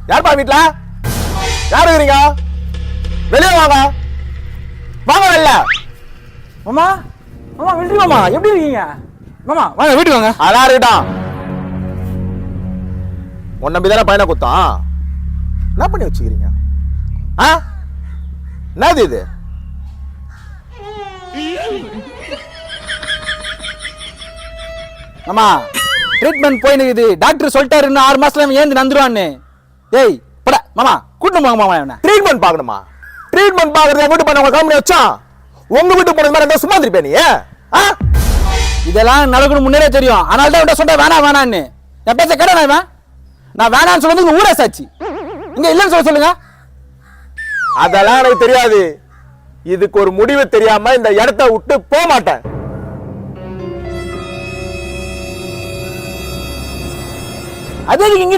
யார்ப்பா வீட்ல? யார் இருக்கிறீங்க? வெளியே வாங்க. வாங்க வெளில. மாமா மாமா வெற்றி மாமா எப்படி இருக்கீங்க? மாமா வாங்க வீட்டுக்கு வாங்க. அதான் இருக்கட்டும். உன்னை நம்பிதானே பையனை குத்தான். என்ன பண்ணி வச்சுக்கிறீங்க? என்னது இது? மாமா ட்ரீட்மெண்ட் போயினுக்குது. டாக்டர் சொல்லிட்டாரு இன்னும் 6 மாசத்துல ஏந்து நந்துருவான்னு. ஏய் பட மாமா கூட்டு போங்க மாமா. என்ன ட்ரீட்மெண்ட் பார்க்கணுமா? ட்ரீட்மெண்ட் பார்க்கறது என் வீட்டு பண்ண உங்க கம்பெனி வச்சான். உங்க வீட்டு போனது மாதிரி இருந்தா சும்மா இருப்பேன் நீ. இதெல்லாம் நடக்கணும் முன்னே தெரியும். அதனால தான் சொல்ற வேணாம் வேணான்னு. என் பேச்ச கேட்டா இவன் நான் வேணான்னு சொல்றது ஊரே சாட்சி. இங்க இல்லைன்னு சொல்லுங்க. அதெல்லாம் எனக்கு தெரியாது. இதுக்கு ஒரு முடிவு தெரியாம இந்த இடத்த விட்டு போக மாட்டேன். அதே இங்க